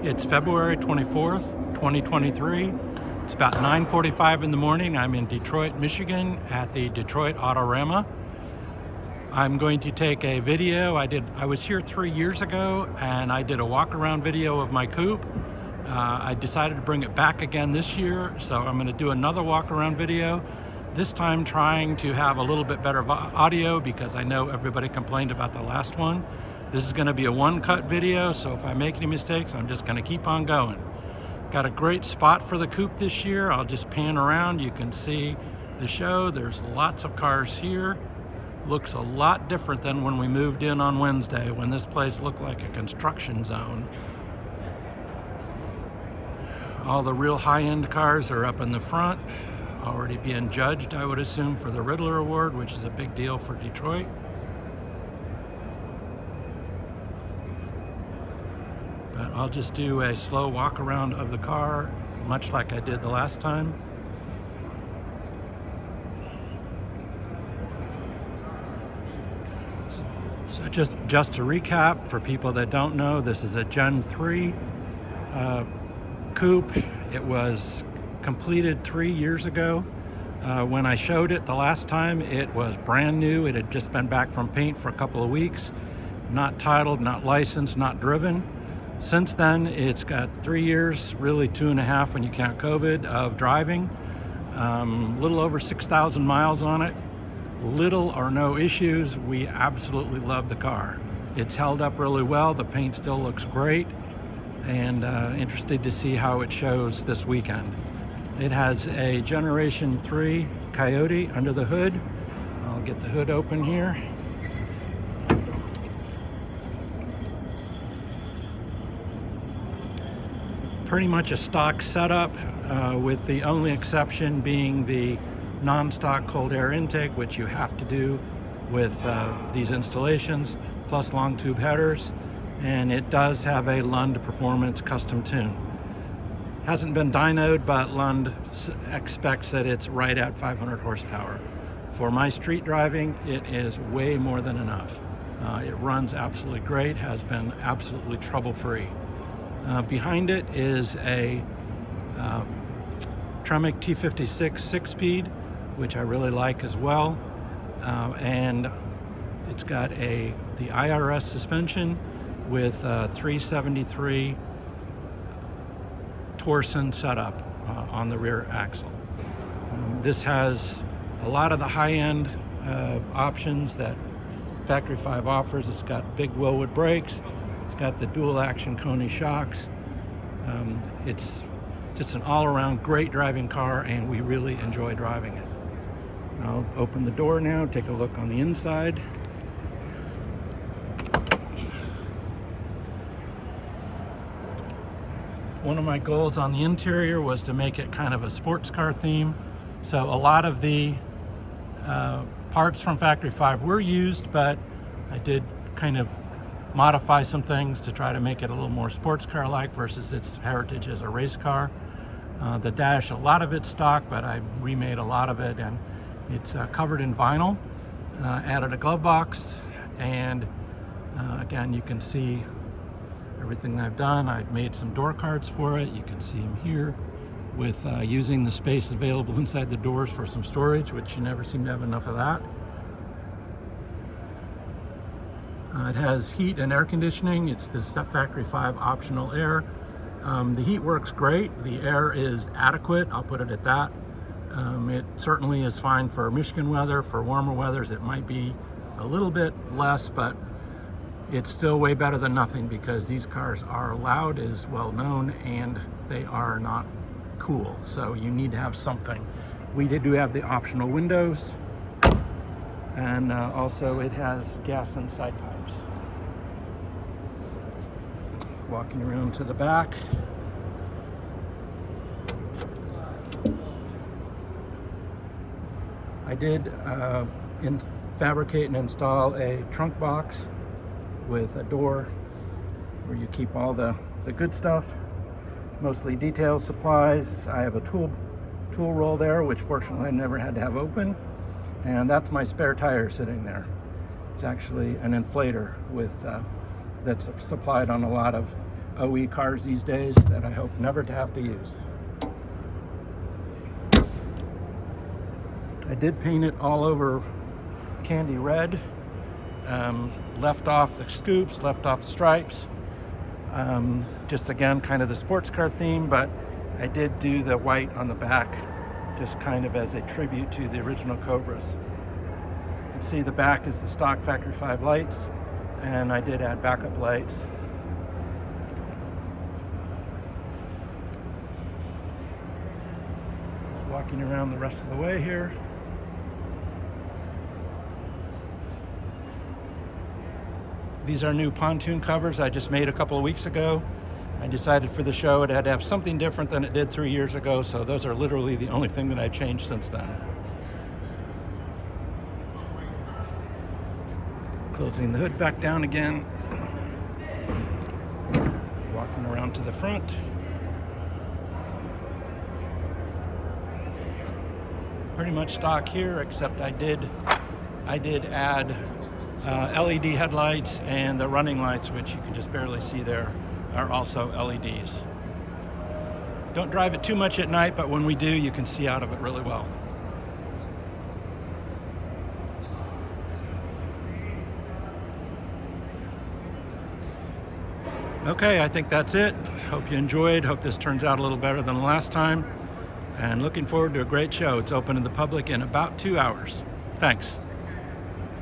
It's February 24th, 2023. It's about 9:45 in the morning. I'm in Detroit, Michigan at the Detroit Autorama. I'm going to take a video. I was here 3 years ago and I did a walk around video of my Coupe. I decided to bring it back again this year, so I'm going to do another walk around video. This time trying to have a little bit better audio because I know everybody complained about the last one. This is going to be a one-cut video, so if I make any mistakes, I'm just going to keep on going. Got a great spot for the Coupe this year. I'll just pan around. You can see the show. There's lots of cars here. Looks a lot different than when we moved in on Wednesday, when this place looked like a construction zone. All the real high-end cars are up in the front, already being judged, I would assume, for the Riddler Award, which is a big deal for Detroit. But I'll just do a slow walk around of the car, much like I did the last time. So just to recap, for people that don't know, this is a Gen 3 Coupe. It was completed 3 years ago. When I showed it the last time, it was brand new. It had just been back from paint for a couple of weeks. Not titled, not licensed, not driven. Since then, it's got 3 years, really 2.5 when you count COVID, of driving. Little over 6,000 miles on it. Little or no issues. We absolutely love the car. It's held up really well. The paint still looks great, and interested to see how it shows this weekend. It has a Generation 3 Coyote under the hood. I'll get the hood open here. Pretty much a stock setup, with the only exception being the non-stock cold air intake, which you have to do with these installations, plus long tube headers. And it does have a Lund Performance custom tune. Hasn't been dynoed, but Lund expects that it's right at 500 horsepower. For my street driving, it is way more than enough. It runs absolutely great, has been absolutely trouble-free. Behind it is a Tremec T56 6-speed, which I really like as well. And it's got the IRS suspension with 373 torsion setup on the rear axle. This has a lot of the high-end options that Factory 5 offers. It's got big Wilwood brakes. It's got the dual action Koni shocks. It's just an all-around great driving car, and we really enjoy driving it. I'll open the door now, take a look on the inside. One of my goals on the interior was to make it kind of a sports car theme. So a lot of the parts from Factory 5 were used, but I did kind of modify some things to try to make it a little more sports car like versus its heritage as a race car. The dash, a lot of it's stock, but I remade a lot of it, and it's covered in vinyl. Added a glove box, and again, you can see everything I've done. I've made some door cards for it. You can see them here with using the space available inside the doors for some storage, which you never seem to have enough of that. It has heat and air conditioning. It's the Factory 5 optional air. The heat works great. The air is adequate. I'll put it at that. It certainly is fine for Michigan weather. For warmer weathers, it might be a little bit less, but it's still way better than nothing, because these cars are loud, is well known, and they are not cool. So you need to have something. We do have the optional windows, and also it has gas and side pipes. Walking around to the back. I did fabricate and install a trunk box with a door where you keep all the good stuff, mostly detail supplies. I have a tool roll there, which fortunately I never had to have open, and that's my spare tire sitting there. It's actually an inflator with that's supplied on a lot of OE cars these days that I hope never to have to use. I did paint it all over candy red. Left off the scoops, left off the stripes. Just again, kind of the sports car theme, but I did do the white on the back, just kind of as a tribute to the original Cobras. You can see the back is the stock Factory 5 lights, and I did add backup lights. Just walking around the rest of the way here. These are new pontoon covers I just made a couple of weeks ago. I decided for the show it had to have something different than it did 3 years ago, so those are literally the only thing that I've changed since then. Closing the hood back down again. Walking around to the front. Pretty much stock here, except I did add LED headlights, and the running lights, which you can just barely see there, are also LEDs. Don't drive it too much at night, but when we do, you can see out of it really well. Okay, I think that's it. Hope you enjoyed. Hope this turns out a little better than the last time. And looking forward to a great show. It's open to the public in about 2 hours. Thanks.